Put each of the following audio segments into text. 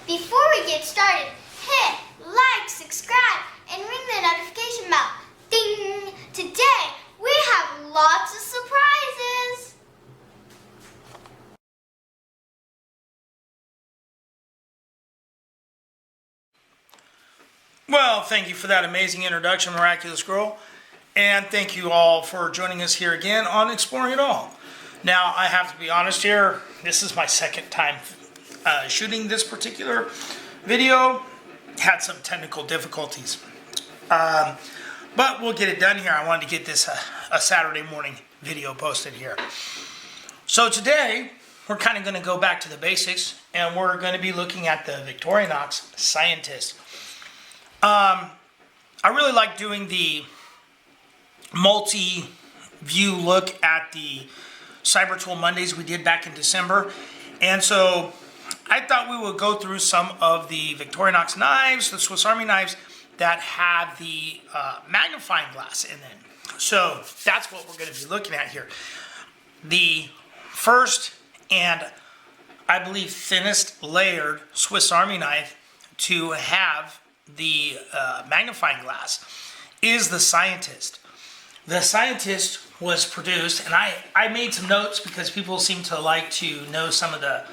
Before we get started, hit like, subscribe, and ring the notification bell. Ding! Today, we have lots of surprises. Well, thank you for that amazing introduction, Miraculous Girl. And thank you all for joining us here again on Exploring It All. Now, I have to be honest here, this is my second time shooting this particular video. Had some technical difficulties. But we'll get it done here. I wanted to get this a Saturday morning video posted here. So today, we're kind of going to go back to the basics, and we're going to be looking at the Victorinox Scientist. I really like doing the multi-view look at the Cyber Tool Mondays we did back in December. And so I thought we would go through some of the Victorinox knives, the Swiss Army knives that have the magnifying glass in them. So that's what we're going to be looking at here. The first and I believe thinnest layered Swiss Army knife to have the magnifying glass is the Scientist. The Scientist was produced, and I made some notes because people seem to like to know some of the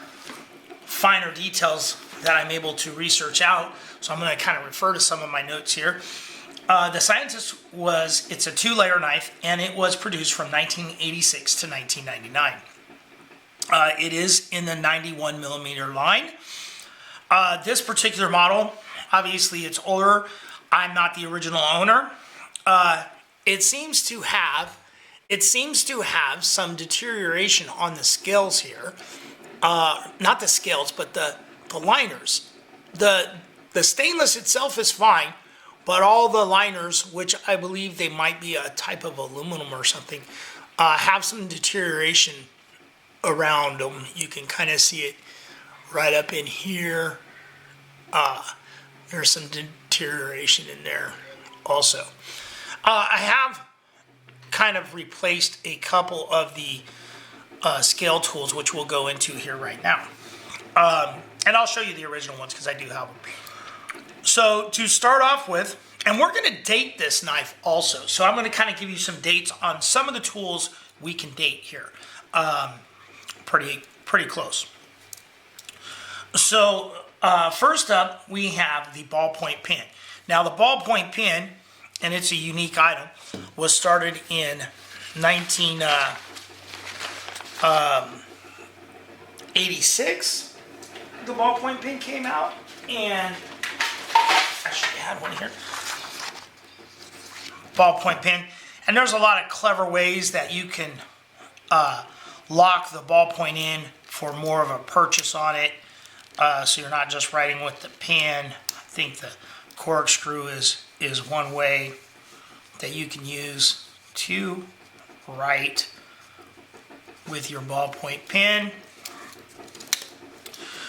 finer details that I'm able to research out. So I'm going to kind of refer to some of my notes here. The Scientist it's a two-layer knife, and it was produced from 1986 to 1999. It is in the 91 millimeter line. This particular model, obviously it's older. I'm not the original owner. It seems to have some deterioration on the scales here. Not the scales, but the liners. The stainless itself is fine, but all the liners, which I believe they might be a type of aluminum or something, have some deterioration around them. You can kind of see it right up in here. There's some deterioration in there also. I have kind of replaced a couple of the scale tools, which we'll go into here right now. And I'll show you the original ones because I do have them. So to start off with, and we're going to date this knife also. So I'm going to kind of give you some dates on some of the tools we can date here. Pretty close. So first up, we have the ballpoint pen. Now the ballpoint pen, and it's a unique item, was started in 1986. The ballpoint pen came out, and actually I had one here. Ballpoint pen, and there's a lot of clever ways that you can lock the ballpoint in for more of a purchase on it. So you're not just writing with the pen. I think the corkscrew is one way that you can use to write with your ballpoint pen.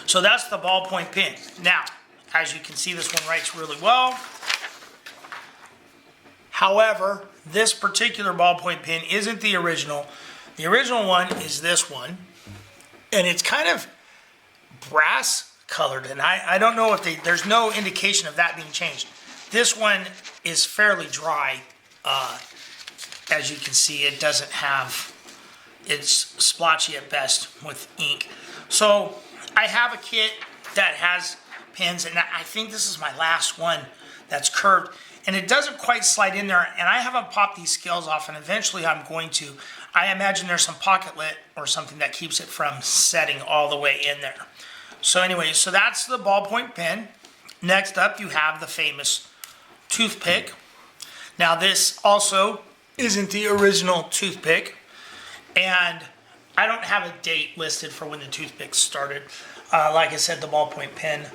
So that's the ballpoint pen. Now, as you can see, this one writes really well. However, this particular ballpoint pen isn't the original. The original one is this one, and it's kind of brass colored, and I don't know if there's no indication of that being changed. This one is fairly dry. As you can see, it doesn't have, it's splotchy at best with ink. So I have a kit that has pens, and I think this is my last one that's curved, and it doesn't quite slide in there, and I haven't popped these scales off, and eventually I'm going to. I imagine there's some pocketlet or something that keeps it from setting all the way in there. So anyway, so that's the ballpoint pen. Next up, you have the famous toothpick. Now this also isn't the original toothpick, and I don't have a date listed for when the toothpick started. Like I said, the ballpoint pen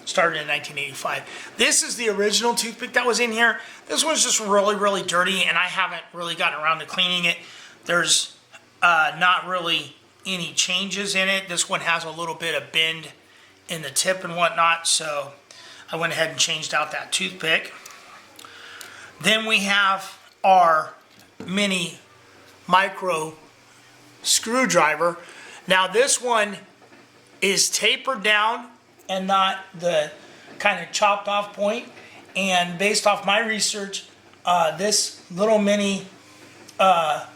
started in 1985. This is the original toothpick that was in here. This one's just really dirty, and I haven't really gotten around to cleaning it. There's not really any changes in it. This one has a little bit of bend in the tip and whatnot, so I went ahead and changed out that toothpick. Then we have our mini micro screwdriver. Now this one is tapered down and not the kind of chopped off point. And based off my research, this little mini, let's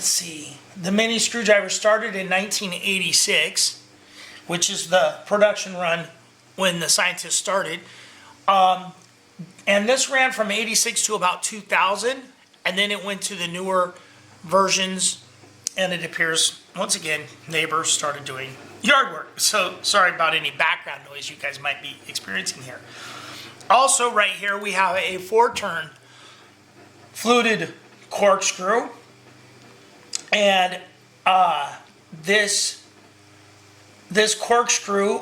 see, the mini screwdriver started in 1986, which is the production run when the Scientist started. And this ran from 86 to about 2000, and then it went to the newer versions, and it appears, once again, neighbors started doing yard work. So sorry about any background noise you guys might be experiencing here. Also right here we have a 4-turn fluted corkscrew, and this corkscrew,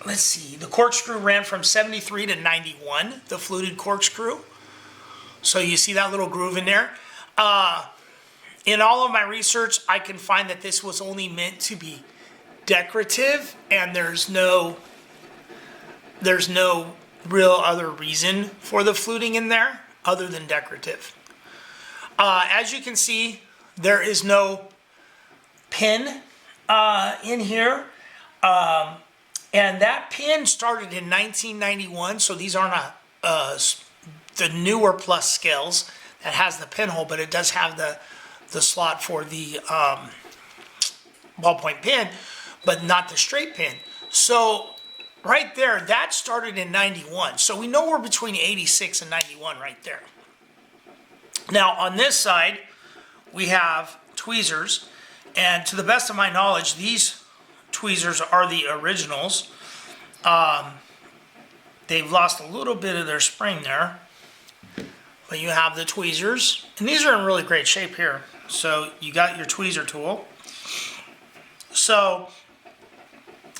let's see, the corkscrew ran from 73 to 91, the fluted corkscrew. So you see that little groove in there. In all of my research, I can find that this was only meant to be decorative, and there's no real other reason for the fluting in there other than decorative. As you can see, there is no pin in here. And that pin started in 1991, so these aren't the newer plus scales that has the pinhole, but it does have the slot for the ballpoint pen, but not the straight pin. So right there, that started in 91. So we know we're between 86 and 91 right there. Now on this side, we have tweezers, and to the best of my knowledge, these tweezers are the originals. They've lost a little bit of their spring there, but you have the tweezers, and these are in really great shape here. So you got your tweezer tool. So,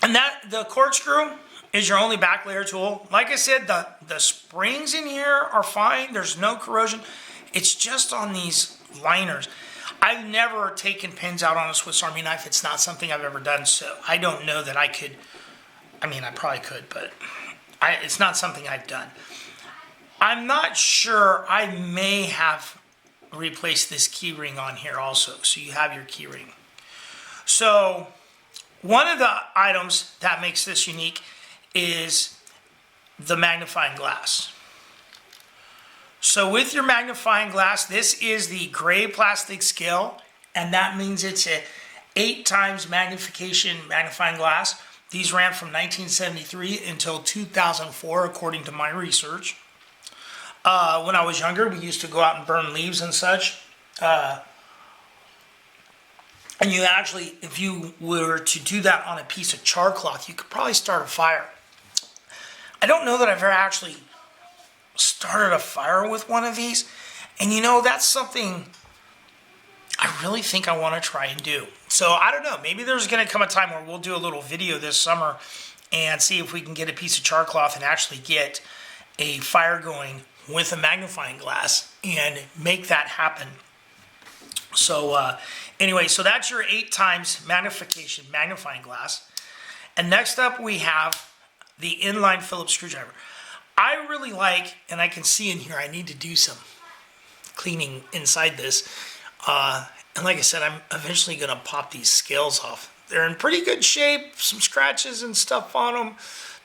and the corkscrew is your only back layer tool. Like I said, the springs in here are fine. There's no corrosion. It's just on these liners. I've never taken pins out on a Swiss Army knife. It's not something I've ever done, so I don't know that I could. I mean, I probably could, but it's not something I've done. I'm not sure. I may have replaced this key ring on here also, so you have your key ring. So one of the items that makes this unique is the magnifying glass. So with your magnifying glass, this is the gray plastic scale, and that means it's a 8 times magnification magnifying glass. These ran from 1973 until 2004, according to my research. When I was younger, we used to go out and burn leaves and such. And you actually, if you were to do that on a piece of char cloth, you could probably start a fire. I don't know that I've ever actually started a fire with one of these, and you know, that's something I really think I want to try and do. So I don't know, maybe there's going to come a time where we'll do a little video this summer and see if we can get a piece of char cloth and actually get a fire going with a magnifying glass and make that happen. So anyway, so that's your 8 times magnification magnifying glass. And next up we have the inline Phillips screwdriver. I really like, and I can see in here, I need to do some cleaning inside this. And like I said, I'm eventually going to pop these scales off. They're in pretty good shape, some scratches and stuff on them.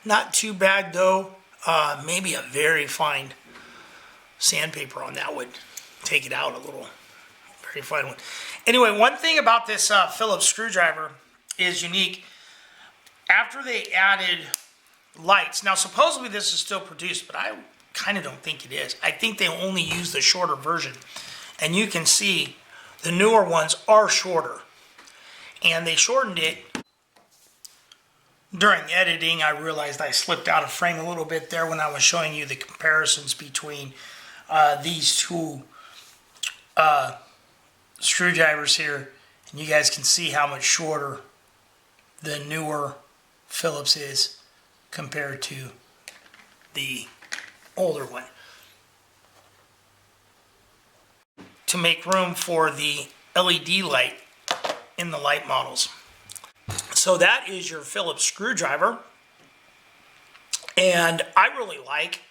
Not too bad though. Maybe a very fine sandpaper on that would take it out a little. Very fine one. Anyway, one thing about this Phillips screwdriver is unique. After they added lights, now supposedly this is still produced, but I kind of don't think it is. I think they only use the shorter version. And you can see the newer ones are shorter. And they shortened it. During editing, I realized I slipped out of frame a little bit there when I was showing you the comparisons between these two screwdrivers here. And you guys can see how much shorter the newer Phillips is compared to the older one. To make room for the LED light in the light models. So that is your Phillips screwdriver. And I really like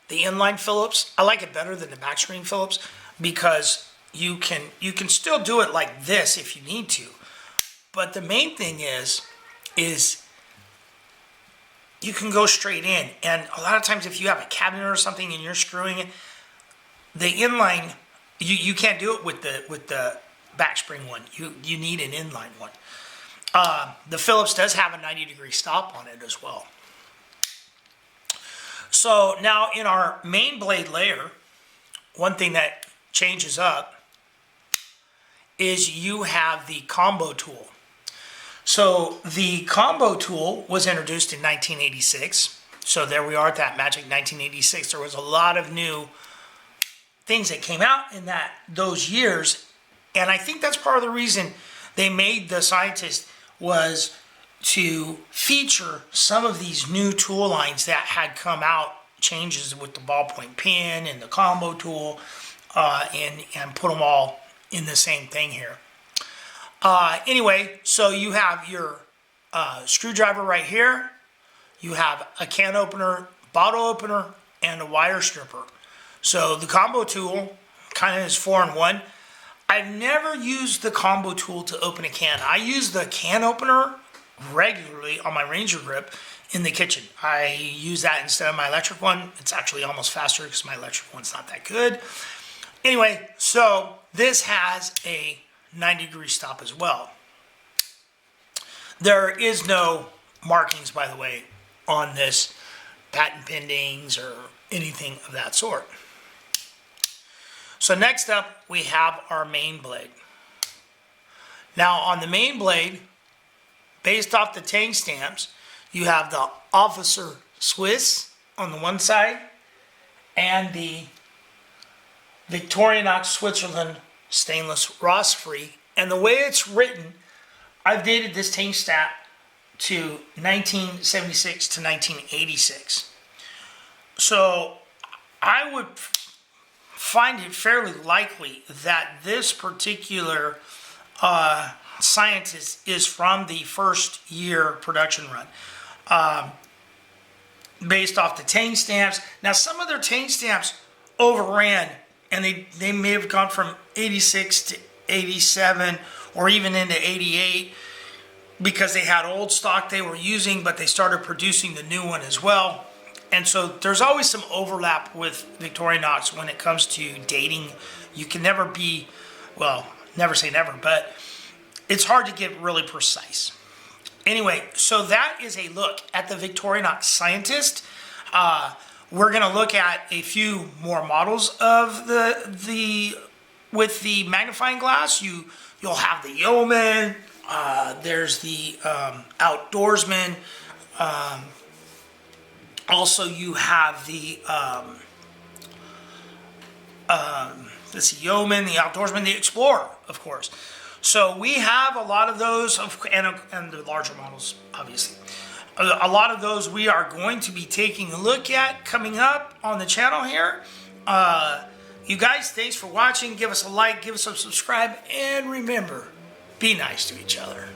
the inline Phillips. I like it better than the back screen Phillips because you can still do it like this if you need to. But the main thing is you can go straight in. And a lot of times if you have a cabinet or something and you're screwing it, the inline, you can't do it with the back spring one. You need an inline one. The Phillips does have a 90-degree stop on it as well. So now in our main blade layer, one thing that changes up is you have the combo tool. So the combo tool was introduced in 1986. So there we are at that magic 1986. There was a lot of new things that came out in those years. And I think that's part of the reason they made the Scientist was to feature some of these new tool lines that had come out, changes with the ballpoint pen and the combo tool, and put them all in the same thing here. Anyway, so you have your screwdriver right here. You have a can opener, bottle opener, and a wire stripper. So the combo tool kind of is 4-in-1. I've never used the combo tool to open a can. I use the can opener regularly on my Ranger grip in the kitchen. I use that instead of my electric one. It's actually almost faster because my electric one's not that good. Anyway, so this has a 90-degree stop as well. There is no markings, by the way, on this, patent pendings or anything of that sort. So next up, we have our main blade. Now on the main blade, based off the tank stamps, you have the Officer Swiss on the one side and the Victorinox Switzerland stainless rust-free. And the way it's written, I've dated this tank stamp to 1976 to 1986. So I would find it fairly likely that this particular Scientist is from the first year production run, based off the tank stamps. Now some of their tank stamps overran, and they may have gone from 86 to 87 or even into 88 because they had old stock they were using, but they started producing the new one as well. And so there's always some overlap with Victorinox when it comes to dating. You can never be, well, never say never, but it's hard to get really precise. Anyway, so that is a look at the Victorinox Scientist. We're going to look at a few more models of with the magnifying glass. You'll have the Yeoman. There's the Outdoorsman. Also, you have the Yeoman, the Outdoorsman, the Explorer, of course. So we have a lot of those, and the larger models, obviously. A lot of those we are going to be taking a look at coming up on the channel here. You guys, thanks for watching. Give us a like, give us a subscribe, and remember, be nice to each other.